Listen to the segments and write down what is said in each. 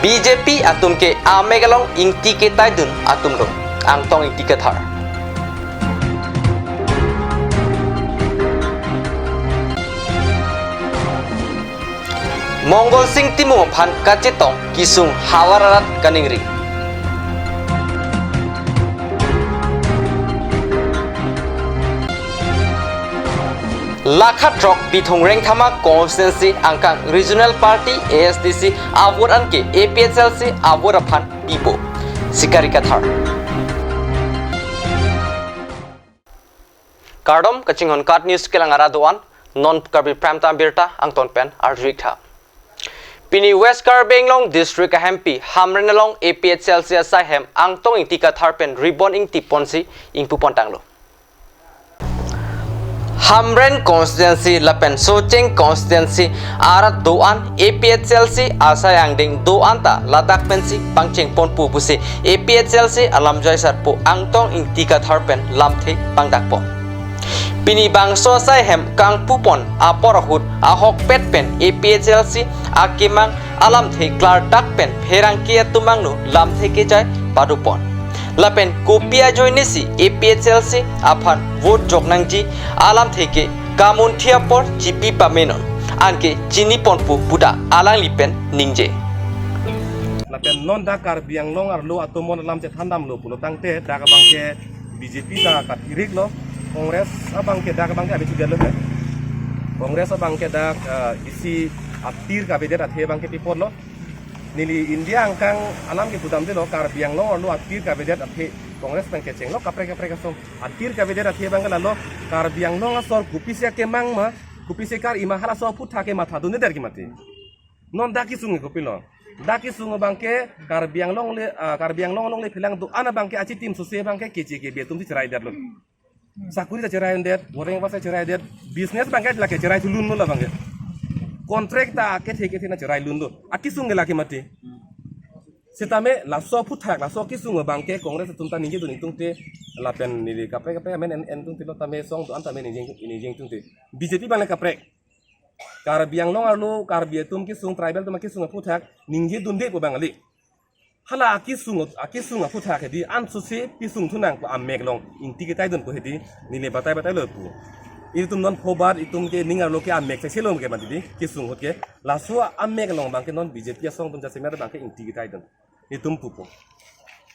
BJP atum ke amegalong ingti ke taidun atum lo angtong ingti ke thar. Mongol sing timu phan kacetong kisung hawararat kaningri. Lakhat Rock Bithong Reng Thama Constituency Angkang Regional Party ASDC Awur Anke APHLC Awur Aphan Pipo Sikari Kathar Kardom Kaching on Kat News Kelang Araduan Non Karbi Pramta Birta Angton Pen Arjik Tha Pini West Karbi Long District MP Hamrenalong APHLC Asaihem Angtong Ing Tika Tharpen Ribbon Ing Tiponsi Ing Pupontanglo Hamren Constituency Lapen Socheng Constituency Arat Doan APHLC Asai Angding Doan ta Ladak Pensi Pangcheng Pon Pupusi APHLC Alam Joy Sarpo Angtong Ing Tika Tharpen Lamthe Pangdakpo Pini Bangso Sai Hem Kang Pupon Aporahut Ahok Petpen APHLC Akimang Alam The Klar Dakpen Pherang Kia Tumangnu Lamthe Kejai Padupon Lapen Kopia Joinesi APHLC Aphan Vote Joknangji Alam Theke Kamun Thiapor GP Pamenon Anke Chini Ponpu Buda Alang Lipen Ningje Lapen non da Karbi yang long arlo atau mon alam cet handam lo pulo tangte da bangke BJP da katirik lo Kongres abangke da bangke abi tiga lo Kongres abangke da isi atir kabinet athe bangke pipor lo Nili India angkang alam ke budam de lo Karbi yang long arlo atir kabinet athe Kongres bangke ceng lo kapre kasong atir kabinet athe bangke lo Karbi yang long asor kupisya ke mang ma kupisya kar imahala so putha ke matha dunne der ki mati non da ki sungi kopilo Daki sungo bangke Karbiang long le philang tu ana bangke aci tim sose bangke kece ke betum ti cerai der lo sakuri ta cerai der goreng pas cerai der business bangke lake cerai tulun lo bangke kontrak ta ke theke thina cerai lun lo aki sunge lake mati setame la so puthak la so ki sungo bangke kongres tunta ninje tu nitung te la pen ni kapre men en tung ti lo tame song tu anta men ni jeng tung te BJP bangke kapre Karbiang long arlo Karbi tum ki sung tribal tum ki sung puthak ningji dunde ko bangali hala ki sung puthak hedi an susi pi sung thunang ko amek long inti ke tai dun ko hedi nile batai lo pu itum non khobar itum ke ningar lo ke amek se selom ke mati ki sung hot ke laso amek long bang ke non BJP song tum jase mer bang ke inti ke tai dun itum pupo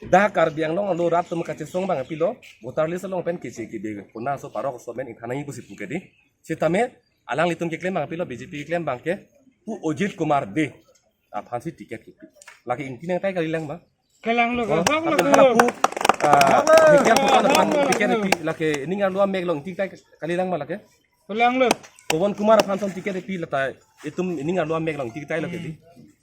da Karbiang long lo rat tum ka che song bang pilo botarli se long pen ke che ki be ko na so parok so men ithanai ko sipu ke di sitame Alang litum ke klaim bang pilo BJP klaim bang ke pu Ojit Kumar de aphansi tiket ki lagi inti nang tai kali lang ba kelang lo pu tiket ko na pan tiket pi lake ninga lo meg long tik tai kali lang ba lake kelang lo Pawan Kumar aphanson tiket pi lata itum ninga lo meg long tik tai lake di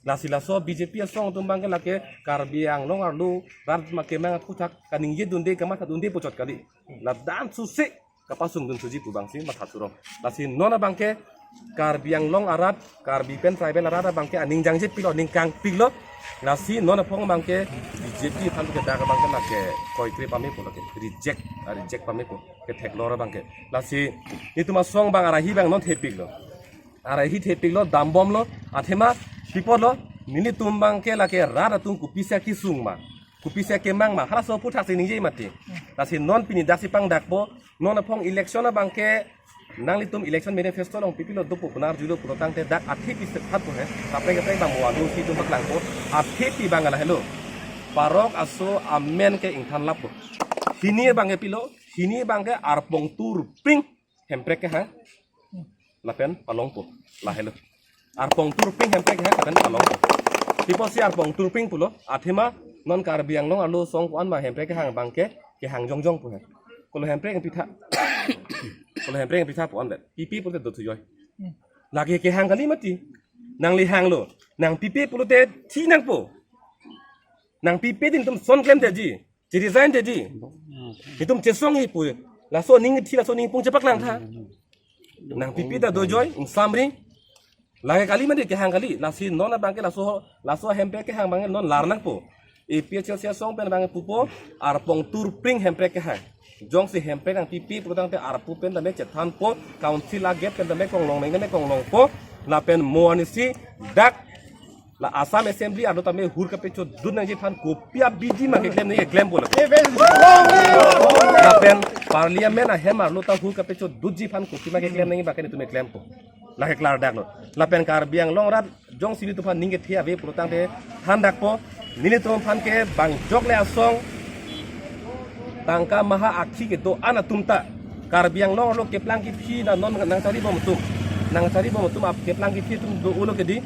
lasila so BJP song tum bang ke lake Karbiang long arlu rat make mang puthak kaning ye dunde kama dunde pocot kali la dan susi kapasung dun suji pu bangsi matha surong lasi nona bangke Karbiang long arat Karbi pen tribal arat bangke aning jangje pilo ning kang pilo lasi nona phong bangke BJP phan ke da bangke lake koi kre pame ko lake reject pame ko ke thek lora bangke lasi itu ma song bang arahi bang non thepik lo arahi thepik lo dambom lo athema pipo lo nini tum bangke lake rara tum kupisa ki sungma kupisa ke mang ma hala so puthak se ningje mati lasi non pini dasi pang dakpo non apong election na bangke nang litum election manifesto long pipilo do popular julo protang te dak athi pi set phat ko he tapre ke bang wadu si tum baklang ko athi pi bangala hello parok aso amen ke ingthan lap ko hini bangke pilo hini bangke arpong tur ping hempre ke ha lapen palong po la hello arpong tur ping hempre ke ha katen palong po tipo si arpong tur ping pulo athima non Karbiang long alo song ko an ma hempre ke hang bangke ke hang jong po he kalau hempre yang pitha po anda pipi pulo do tujoy lagi ke hang kali mati nang li hang lo nang pipi pulo te thi nang po nang pipi din tum son klem te ji resign te ji itum chesong hi pu la so ning thi la so ning pung cepak lang tha nang pipi da do joy in samri lagi kali mati ke hang kali la si non bangke la so hempre ke hang bangke non larnak po APHLC song pen bangke pupo arpong tur pring hempre ke hang jong si hempre ang pipi putang te arpu pen dame cethan po council aget pen dame kong long po la pen moanisi dak la Assam Assembly ado tame hur kape cho dun nang jipan kopia bidi ma ke claim ni claim bola la pen parliament a hemar lo ta hur kape cho dud jipan kopia ma ke claim ni ba ke tu me claim ko la ke klar dak lo la pen kar biang long rat jong sili tu pan ninge thia ve protang te than dak po nini tu pan ke bang jok le asong tangka maha akhi ke to ana tumta kar biang long lo ke plang ki phi na non nang cari bom tu nang cari bom tu ap ke plang ki phi tum do ulo ke di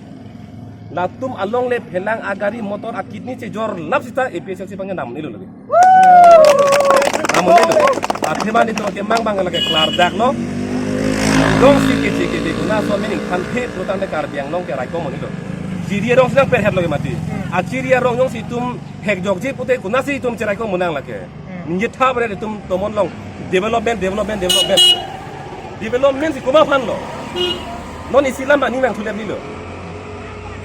latum along le phelang agari motor akitni che jor lap sita APSLC pang nam ni lo lagi namun itu atheman itu ke mang bang lagi klar dak lo dong sikit de guna so meaning kan phe protan de kar biang long ke rai ko mon itu jiria rong sedang perhet lagi mati achiria rong yong situm hek jok ji pute guna si tum cerai ko monang lagi ninje tha bre tum tomon long development si kuma phan lo non isilam ba ni mang thulem ni lo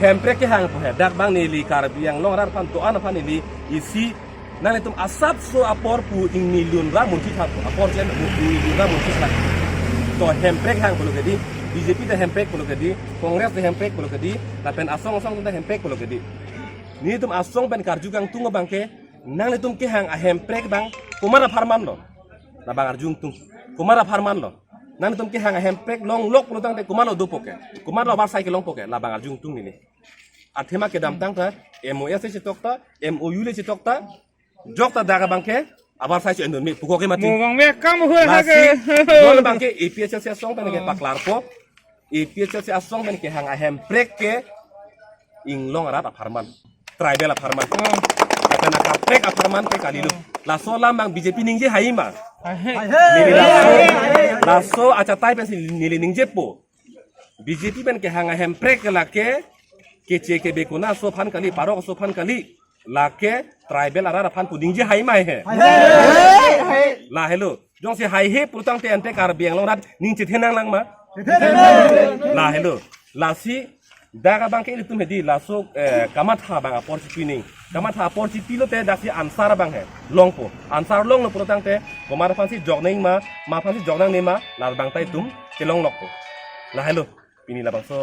hempre ke hang pohe dak bang ni li kar biang long rar pan to an pan ni li isi nan tum asap so apor pu ing million ra mun ki thap apor jen million ra mun ki thap to hempre hang polo ke di BJP da hempre polo ke di Kongres da hempre polo ke di la pen asong da hempre polo ke di ni tum asong pen kar jugang tung bang ke nang tum ke hang a hempre bang kumara farman lo la bang arjung tung kumara farman lo nan tum ke hang a hempre long lok polo tang te kumalo do poke kumalo bar cycle long poke la bang arjung tung ni athema ke dam tang ta MOS se tokta MOU le se tokta jokta daga bangke abar sai endon mi puko ke mati mo bang me kam hu ha ke don bangke APSLC song tan ke paklar po APSLC song tan ke hang a hem break ke ing long rat aparman tribal aparman kana ka break aparman ke kalilu la so lam bang BJP ningje haima la so acha tai pen nili ningje po BJP pen ke hang a hem break la ke kece ke bekuna so phan kali parok so phan kali lake tribal ara phan puding je hai mai he la hello jong se hai he putang te ante kar biang long rat ning che thenang lang ma la hello la si daga bang ke tum hedi la so kamat ha bang apor pining kamat ha apor pilo te da si ansar bang he long po ansar long no putang te komar phan si jog ning ma phan si jog nang ne ma la bang tai tum ke long lok po la hello pini la bang so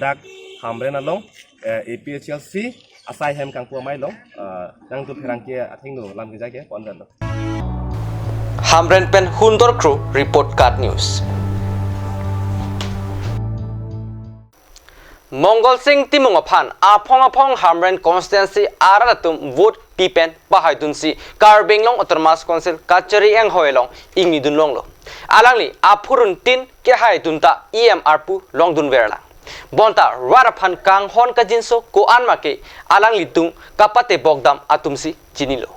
dak hamre na long APSLC asai hem kang pua mai long nang tu pherang ke athing no lam ke jai ke pon dan lo Hamren pen Hundor Crew Report Card News Mongol Singh Timung Aphan Apong Hamren Constituency Aratum vote pipen bahai dunsi Karbing long Autonomous Council Kachari eng hoelong ingni dun long lo alangli apurun tin ke hai dunta EMR pu long dun verla bonta waraphan kang hon ka jinso ko anma ke alang litung kapate bogdam atumsi chinilo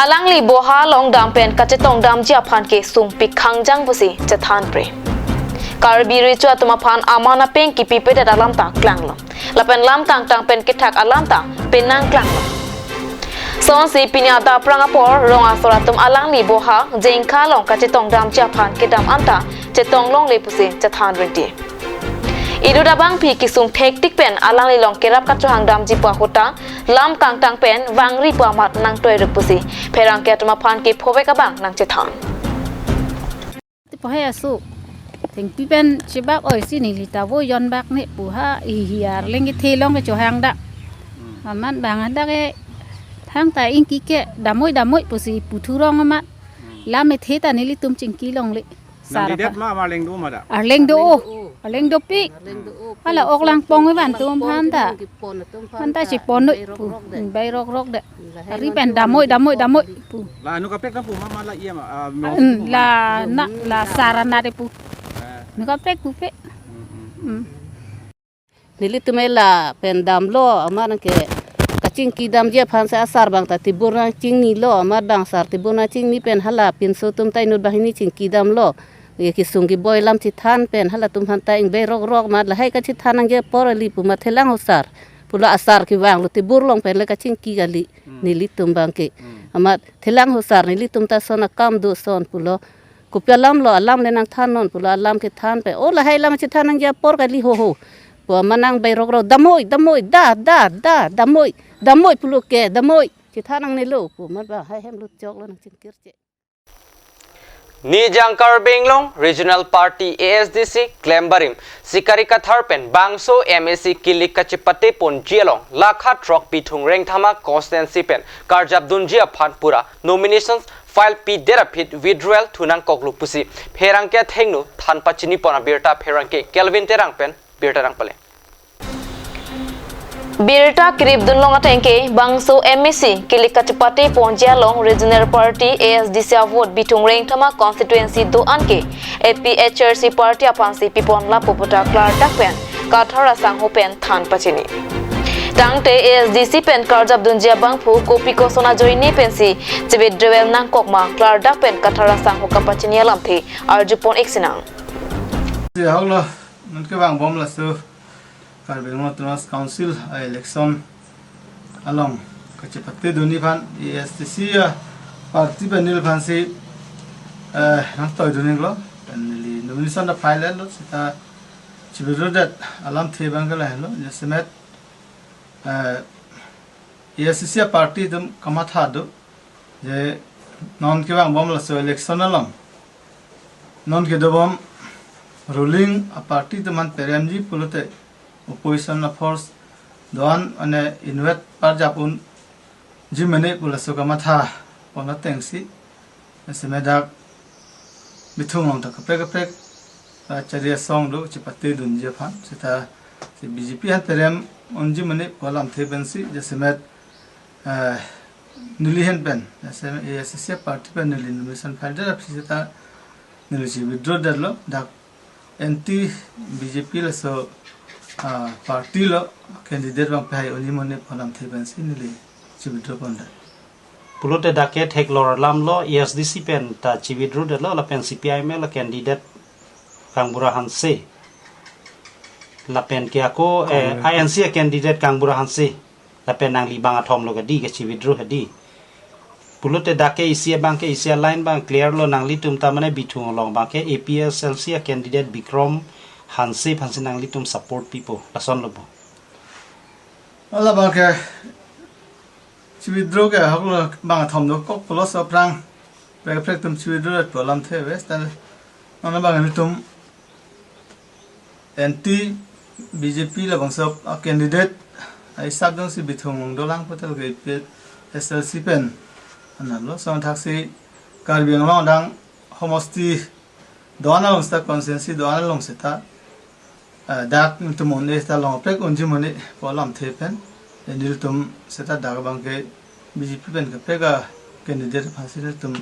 alang li boha long dam pen ka chetong dam jia phan ke sum pi khangjang busi chathan pre Karbi richu atuma phan amana pen ki pipe da lam ta klang lo la pen lam tang pen ki thak alam ta pen nang klang lo son si pinya da pranga por rong asoratum alang li boha jengkha long ka chetong dam jia phan ke dam anta chetong long le pusi chathan reti Idu dabang pi kisung tektik pen alang lilong kerap kacuhang dam jipua huta lam kang tang pen wangri pua mat nang toy repusi perang ke tuma phan ke phobe ka bang nang chethan ti pohe asu thing pi pen chibak oi si ni lita wo yon bak ne pu ha i hiar lengi the long ke chuhang da man bang anda ke thang ta ing ki ke damoi pusi pu thu rong ma la me the ta ni li tum ching ki long le Nang lidet ma leng do ma da leng do pi ala ok lang pong với bạn tum phan ta chỉ pon nội bay rok de ri pen damoi pu la nu ka pek na pu ma la ia ma la sarana de pu nu ka pek pu pe nili tumela pen dam lo ama nang ke kaching ki dam je phan sa asar bang ta tibuna ching ni lo ama dang sar tibuna ching ni pen hala pin so tum tai nut bahini ching ki dam lo ye ki sungi boy lam chi than pen hala tum han ta ing be rok ma la hai ka chi than ang je porali pu ma thelang osar pula asar ki wang lo tibur long pen le kaching ki gali nili tum bang ke ama thelang osar nili tum ta sona kam do son pulo kupya lam lo alam le nang than non pulo alam ke than pe o la hai lam chi than ang je por gali ho po manang bay rok damoi damoi pulu ke damoi chi thanang ne lo pu mat ba hai hem lut chok lo nang chin kir che Nijang Karbenglong Regional Party ASDC Klembarim Sikari Katharpen Bangso MSC Kilik Kachipate Pon Jialong Lakha Trok Pitung Reng Thama Constituency Pen Karjab Dunjia Phanpura Nominations File P Derapit Withdrawal Tunang Kokluk Pusi Pherangke Thengnu Thanpachini Pona Birta Pherangke Kelvin Terang Pen Birta Rangpale Birta Kirib Dunlong Atengke Bangso MSC Kilik Kachipate Pon Jialong Regional Party ASDC Vote Bitung Reng Thama Constituency Do Anke APHRC Party Apansi Pipon La Poputa Klar Dakpen Kathara Sang Hopen Thanpachini Tangte ASDC pen Karjab Dunjia Bangphu Kopi Kosona Joini pensi Chibit Drewel Nang Kokma Klar Dakpen Kathara Sang Hokapachini Alamthi Arjupon Exinang Hello, nanti bang bom lah so Karbi Autonomous Council election along kecepatan dunia pan ASDC parti panel pan si nang toy dunia lo panel nomination da file lo kita cibirudat alam the bang lah lo jesemet ASDC parti dum kamatha do je non ke bang bom lah so election along non ke do bom ruling a party teman PRMG pulote opposition force doan ane invert parjapun jimene pulaso kamatha pona tengsi semedak bithung ta kapre charia song do chipate dunje phan sita se BJP han PRM onji mane polam thebensi jesemet nilihen pen jese ASC party pen nilin nomination file da sita nilisi withdraw darlo dak anti BJP la so party lo candidate bang pai oni mone phalam theben sinili chibidro ponda pulote dake thek lor lam lo ASDC pen ta chibidro de lo la pen CPI me la candidate kangbura hanse la pen ke ako INC candidate kangbura hanse la pen nang libang athom lo ga di ke chibidro hadi pulote dake isia bang ke isia line bang clear lo nang litum ta mane bithung long bang ke APSLC candidate Bikram Hanse phansin nang litum support people lason lobo ala bang ke chibidro ke haklo bang thom do kok plus aprang prek tum chibidro polam the westal ona bang litum anti BJP la bang so candidate ai sabdong si bithung dolang patal ke SLC pen analo son taxi Karbi long dang homosti doana long consensus doana long seta dak tum onne sta long prek onji mone polam thepen endil tum seta dag bang ke BJP pen ke pega candidate phasile tum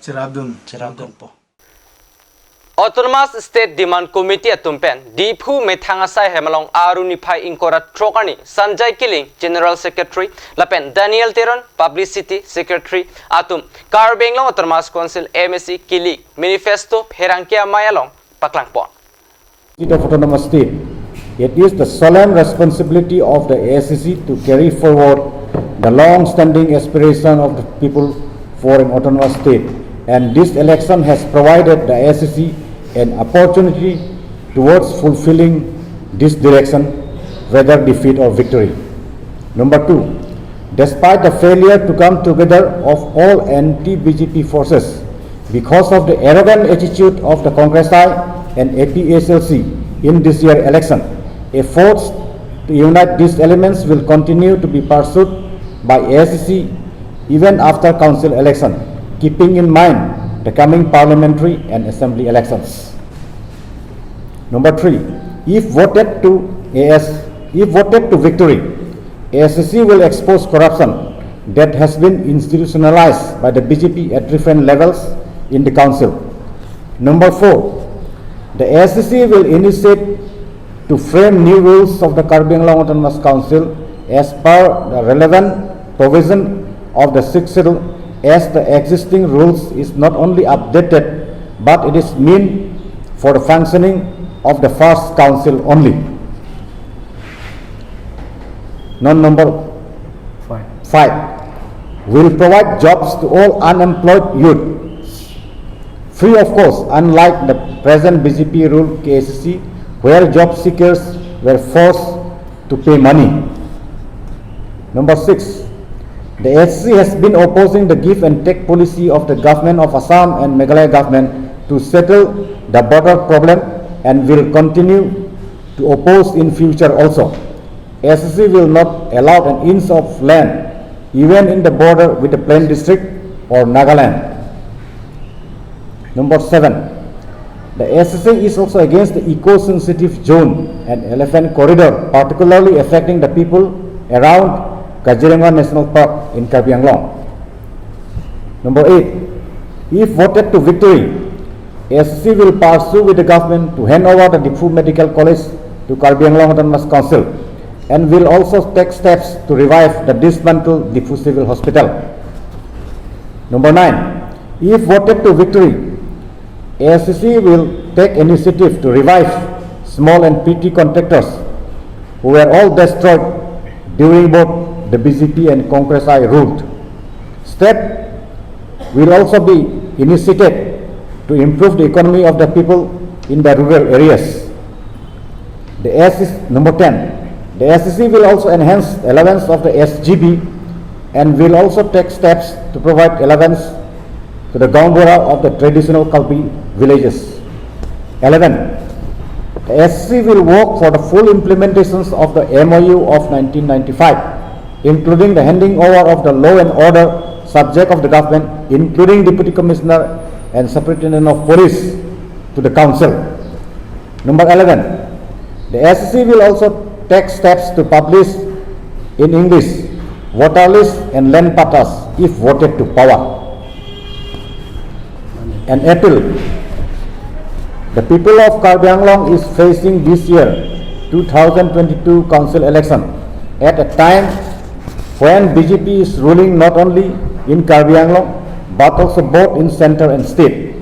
chirabdun po Autonomous State Demand Committee atumpen Diphu Methangasai Hemalong Aruniphai Inkora Trokani Sanjay Kiling General Secretary Lapen Daniel Teron Publicity Secretary Atum Karbenglong Autonomous Council MSC Kilik Manifesto Pherangkia Mayalong Paklangpon Of autonomous state, it is the solemn responsibility of the ASCC to carry forward the long-standing aspiration of the people for an autonomous state, and this election has provided the ASCC an opportunity towards fulfilling this direction, whether defeat or victory. Number two, despite the failure to come together of all anti-BJP forces because of the arrogant attitude of the Congress and APSLC in this year's election, efforts to unite these elements will continue to be pursued by ASCC even after council election, keeping in mind the coming parliamentary and assembly elections. Number three, if voted to victory, ASCC will expose corruption that has been institutionalized by the BJP at different levels in the council. Number four, the ASCC will initiate to frame new rules of the Karbi Autonomous Council as per the relevant provision of the 6th schedule, as the existing rules is not only updated but it is meant for the functioning of the first council only. Number 5 will provide jobs to all unemployed youth free of cost, unlike the present BJP rule KSC, where job seekers were forced to pay money. Number 6, The SSC has been opposing the give and take policy of the government of Assam and Meghalaya government to settle the border problem and will continue to oppose in future also. SSC will not allow an inch of land even in the border with the Plain District or Nagaland. Number 7. The SSC is also against the eco-sensitive zone and elephant corridor, particularly affecting the people around Kaziranga National Park in Karbi Anglong. Number 8. If voted to victory, SSC will pursue with the government to hand over the Difu Medical College to Karbi Anglong Autonomous Council and will also take steps to revive the dismantled Difu Civil Hospital. Number 9. If voted to victory, SSC will take initiative to revive small and petty contractors who were all destroyed during both the BJP and Congress I ruled. Step will also be initiated to improve the economy of the people in the rural areas. Number 10. The SSC will also enhance allowance of the SGB and will also take steps to provide allowance to the Gambura of the traditional Karbi villages. 11. The SSC will work for the full implementations of the MOU of 1995, including the handing over of the law and order subject of the government, including Deputy Commissioner and Superintendent of Police, to the Council. Number 11. The SSC will also take steps to publish in English water list and land patas if voted to power. And April, the people of Karbi Anglong is facing this year 2022 council election at a time when BJP is ruling not only in Karbi Anglong but also both in center and state.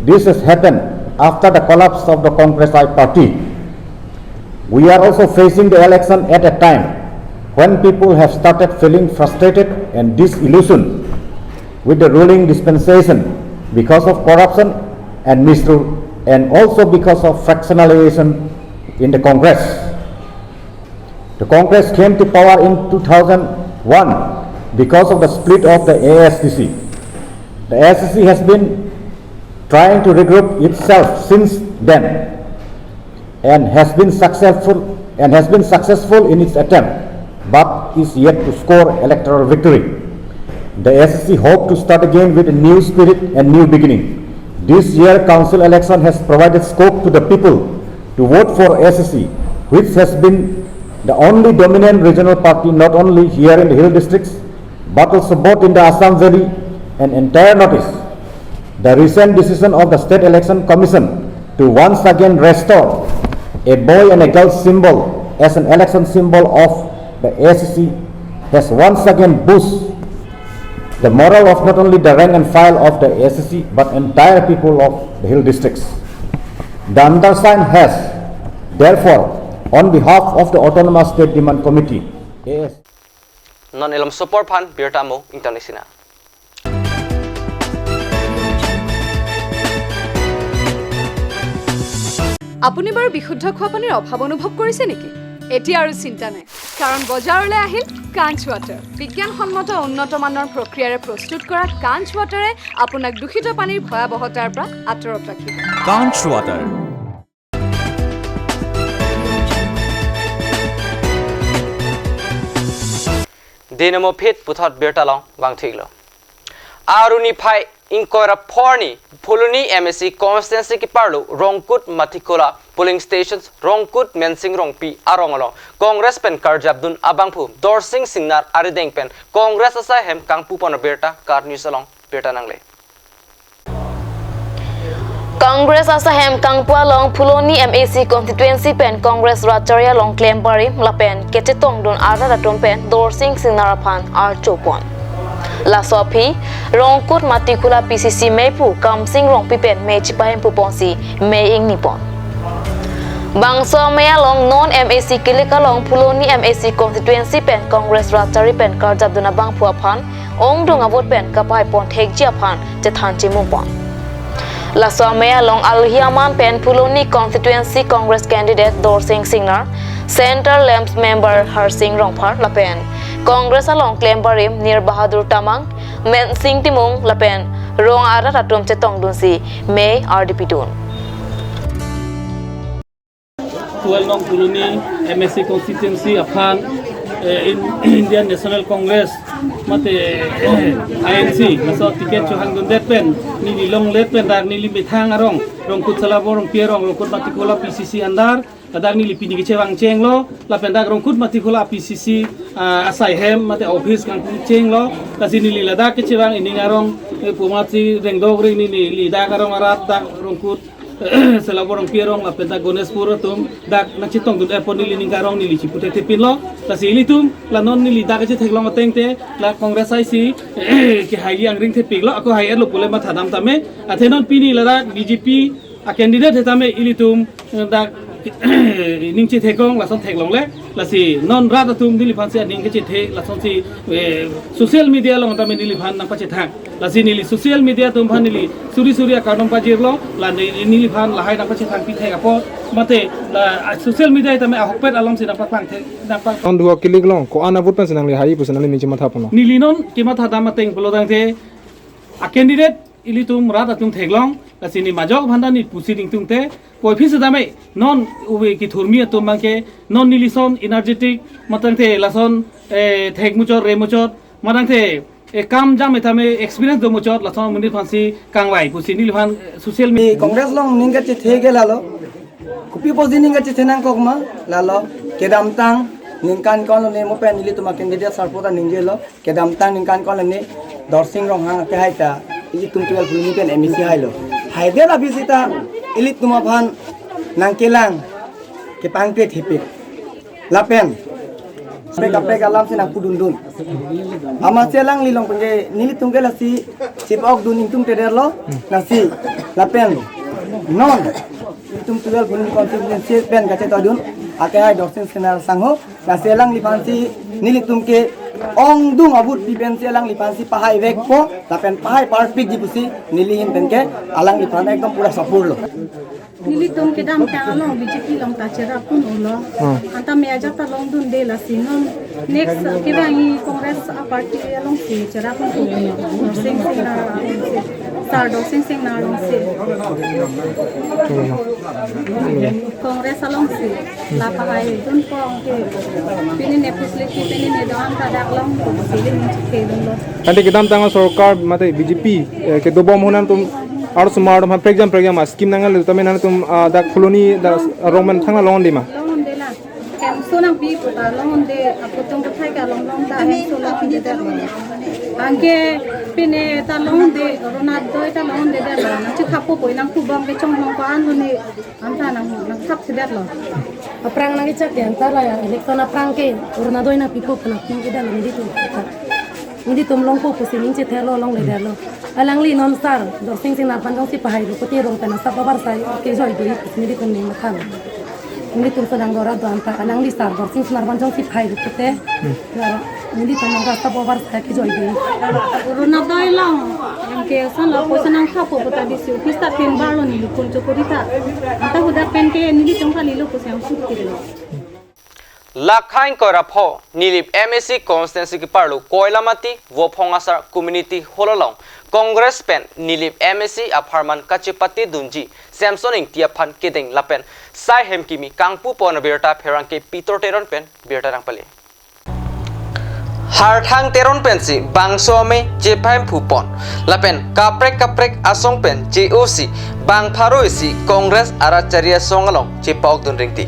This has happened after the collapse of the Congress I party. We are also facing the election at a time when people have started feeling frustrated and disillusioned with the ruling dispensation because of corruption and misrule, and also because of fractionalization in the Congress. The Congress came to power in 2001 because of the split of the ASTC. The SSC has been trying to regroup itself since then and has been successful in its attempt, but is yet to score electoral victory. The SSC hope to start again with a new spirit and new beginning. This year council election has provided scope to the people to vote for SSC, which has been the only dominant regional party not only here in the hill districts but also both in the Assam Valley and entire Northeast. The recent decision of the State Election Commission to once again restore a boy and a girl symbol as an election symbol of the SSC has once again boosted the morale of not only the rank and file of the SSC but entire people of the hill districts. The undersigned has, therefore, on behalf of the Autonomous State Demand Committee, Non ilom support pan Birtamo International. আপুনি বাৰু বিশুদ্ধ খোৱা পানীৰ অভাৱ অনুভৱ কৰিছে নেকি? এতিয়া আৰু চিন্তা নাই, কাৰণ বজাৰলৈ আহিল কাঞ্চ ৱাটাৰ। বিজ্ঞানসন্মত উন্নত মানৰ প্ৰক্ৰিয়াৰে প্ৰস্তুত কৰা কাঞ্চ ৱাটাৰে আপোনাক দূষিত পানীৰ ভয়াৱহতাৰ পৰা আঁতৰত ৰাখিব। কাঞ্চ water. Dinamo pit puthot bertalong bang thiglo. Aruni phai inkoira phorni phuluni MSC constituency ki parlo Rongkut Mathikola polling stations Rongkut Mensing Rongpi arongalo Congress pen Karjabdun abangphu Dorsing Singnar arideng pen Congress asa hem kangpu pon berta kar news along berta nangle. Congress asa hem kangpua long phuloni MAC constituency pen Congress Racharia long claim pari lapen ketitong don ara datom pen Dorsing Singnar phan ar chopon. La Sophie, Rongkut Matikula PCC Mepu, Kamsing Rongpi pen Mechipahem Puponsi, Maying Nippon. Bangso Mayalong non MAC Kilikalong Puloni MAC constituency pen Congress Ratari pen Karjabduna Bang Puapan, Ong Dungavot pen Kapai Pon Tekjiapan, Jethan Chimupon. La Mayalong Alhiaman pen Puloni constituency Congress candidate Dorsing Singnar, Center Lamps member Harsing Rongpar Lapen, Congress along claim barim near Bahadur Tamang men sing timung lapen rong ara ratum chetong dun si May RDP dun 12 nong Puluni MSC constituency upon Indian National Congress mate INC maso tiket chuhang dun det pen ni long let pen dar ni limit hang arong rong kut salabo rong pierong rong kut matikola PCC andar kadang ni lipini ke cewang ceng lo la pendak rong kut matikola PCC asai hem mate office kang ceng lo kasi ni lada ke cewang ini ngarong pumati rengdogri ni lida karong arat dak rong kut selaborong pierong la penta gones puro tum dak na chitong dun epon nili ningarong nili chipute tepin lo la sili tum la non nili dak che theklong atengte la congress ai si ke haili angring tepik lo ako hai lo pule ma thadam tame athenon pini la dak BJP a candidate tame ilitum dak ning che thekong la son theklong le la si non rada tum nili phan se ning che the la son si social media lo tame nili phan nang pa che thang la si nili social media tum phan nili suri akadong pa jirlo la nili phan la hai nang pa che thang pi the apo mate la social media tame a hokpet alom si nang pa plang the nang pa on duo kilik long ko ana vot pan sinang le hai pusan le ni chima thapon nili non kima thada mateng polodang the a candidate ili tum rada tum theklong la si ni majok bhanda ni pusi ding tum te poi phis dame non uwe ki thurmi tum mangke non nili son energetic matang the la son thek muchor re muchor matang the kam jam etame experience do muchor la son mundir phansi kangwai pusi nili phan social media Congress long ninga che thege lalo kupi posi ninga che thenang kokma lalo kedam tang ningkan kon ne mo pen nili tuma candidate sarpota ningjelo kedam tang ningkan kon ne dorsing rong hang ke haita ili tum 12 fulmi pen MEC hailo haide la visita ili tuma phan nangkelang ke pangpe thipik lapen Kapek alam sih nak pudundun. Ama selang lilong pengge nili tungge lasi chip ok dun intung teder lo nasi lapen non itung tugal bunun konstituensi pen gace tadun ake hai dosen senar sangho na selang lipansi nili tungke ong dung abut pipen selang lipansi pahai vek po lapen pahai parpik dipusi nili hin penke alang lipan ekdom pura sapur lo. Nili tong kedam ta long BJP long ta chera pun ulo anta me aja ta long dun de la sinon next kebangi congress a party long si chera pun ulo sing na sar do sing na long si congress along si la pakai dun pong ke pini ne facility pini ne dam ta dak long ko si le ni ke dun lo ante kedam tanga sarkar mate BJP ke dobom honan tum और सुमार हम programme scheme Nangal तमे ना तुम दा colony दा Roman थांगा loan देमा loan देला केम सोना बी पता लोन दे अपतों को थाई का लोन दा है सोला पिने दे आंके पिने ता लोन दे रोना दो ता लोन दे दे ला ना खापो पोई नंग कुबम के चोंग नंग को आन ने अंता नंग नंग खाप से दे लो aprang nang ichak yan tara ya election aprang ke urna doi na pipo pana king ke dal Hindi tumlong po pusining si Telo long le dalo. Alang li non star do sing na pandong si pahay ko tirong kana sa babar sa ke joy do hindi tum ni makam. Hindi tum sadang gora do anta alang li star do sing na pandong si pahay ko te. Hindi tum nga sa babar sa ke joy do. Rona doi lang ke san la po sanang khapo pata disi pista pen balo ni kun chokorita. Anta huda pen ke ni tum khali lo ko sam sut ke lo. Lakhain korapho nilip MSC constituency ki parlu koilamati wophongasar community hololong congress pen nilip MSC aparman kachipati dunji samsoning tiaphan kedeng lapen sai hemkimi kangpu pon berta pherang ke pitor teron pen berta rang pale harthang teron pen si bangso me jepaim phupon lapen kaprek asong pen JOC bang pharoisi congress aracharia songalong jepauk dun ringti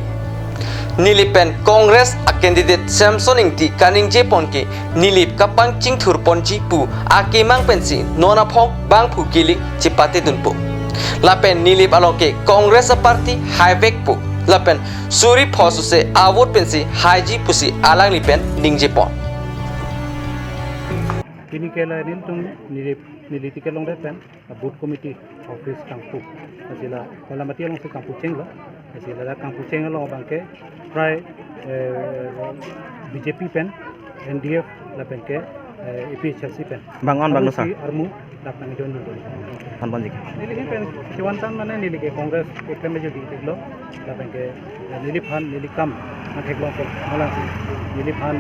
Nilipen Congress a candidate Samson Ingti kaning jepon ke nilip kapang ching thurpon ji pu akimang pensi nona phok bang phu kili chipate dunpu lapen nilip along ke Congress a party highway pu lapen suri phosu se avot pensi haji pusi alang lipen ning jepon Kini kela nil tung niliti kelong depen boot committee office kangpu asila kala mati along se kangpu chenglo asila da kangpu chenglo bangke prai BJP pen NDF la pen ke APHLC pen bangon bang armu dak nang don don han banjik nili pen siwan tan mane nili ke congress eklem je di teklo da bangke nili phan nili kam na teklo ko malang nili phan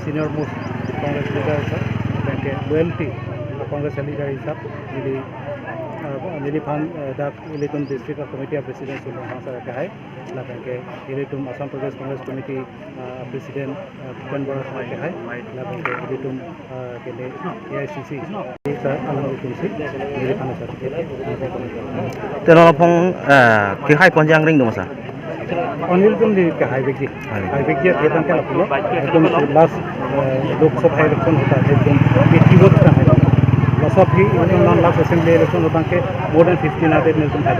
senior most congress leader sa bangke loyalty congress leader hisab nili phan dak Ilitum district committee president sultan hasa ka hai la bangke Ilitum Assam Pradesh Congress committee president Bhupen Bora ka hai la bangke Ilitum kene AICC sa alam kumsi nili phan sa teno phong ke hai ponjang ring dong sa Onil tum di ka hai begi ke tan ka lapulo ekdom last lok sabha election hota hai ekdom 80 vote ka hai lots of non-last assembly election होता है more than 1500 ने तुम है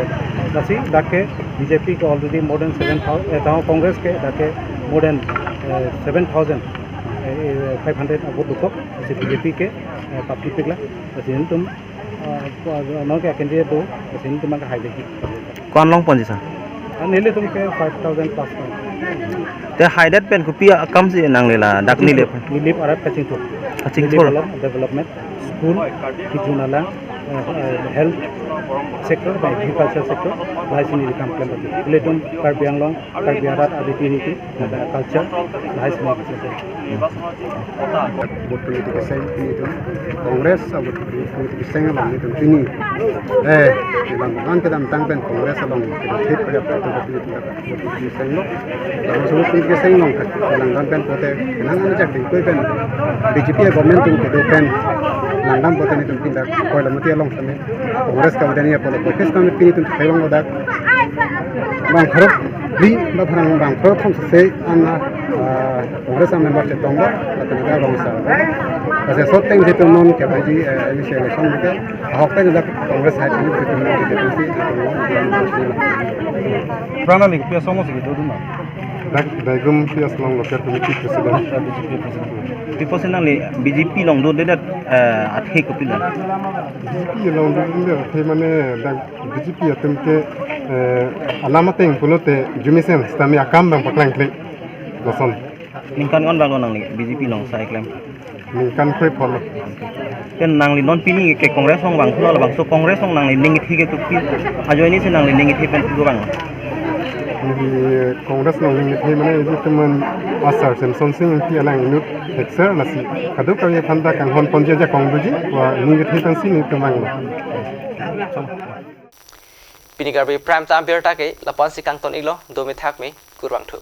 लसी डाके BJP के already more than 7000 Congress के डाके more than 7500 vote दुखो जैसे BJP के पार्टी पिघला जैसे तुम नौ के कैंडिडेट दो जैसे तुम का हाईवे की कौन लोग पोजीशन नेले तुम के 5000 प्लस ते हाइडेट पेन को पिया कम से नांगलेला डाक नीले नीले अरब कचिंग तो डेवलपमेंट स्कूल किचुनाला health sector by agriculture sector lai sini di kamp lembati letum Karbi Anglong Karbi Adat aditi niti culture lai sini buat politik saya itu kongres buat politik saya nggak itu ini kan kita tangpen kongres along kita hit pada politik saya lo kalau semua politik saya ngomong kan tangpen pote kenangan aja itu kan BJP government itu kan langgan pote itu pindah kalau mati along sana kongres kawan ini apa proses kami pilih itu saya ngomong dak bang harap di bang bang harap हम से अन्ना Congress member से तंग atau negara bangsa pasal soteng itu non ke bagi election itu hak itu Congress hai ini itu non ke deputy prana lig pia somos gitu dulu Dagum pias long local committee president proportionally BJP long do that athe ko pila BJP long do the mane dag BJP atem ke alamateng pulote jumisen stami akam bang paklang klik noson ningkan on bang nang BJP long sai klem ningkan kwe polo ken nang li non pini ke kongres hong bang pula bang so kongres hong nang li ning thi ke pi ajo ini senang li ning thi pen tu bang di kongres nang ning thi mane itu teman asar semson sing ti alang inut hexer nasi kadu kami thanda kang hon ponje ja kongduji wa ning thi tan sin itu mang Pini Karbi Prime Time Beer Take Lapan si Kang Ton Ilo Domi Thak Mi Kurwang Thu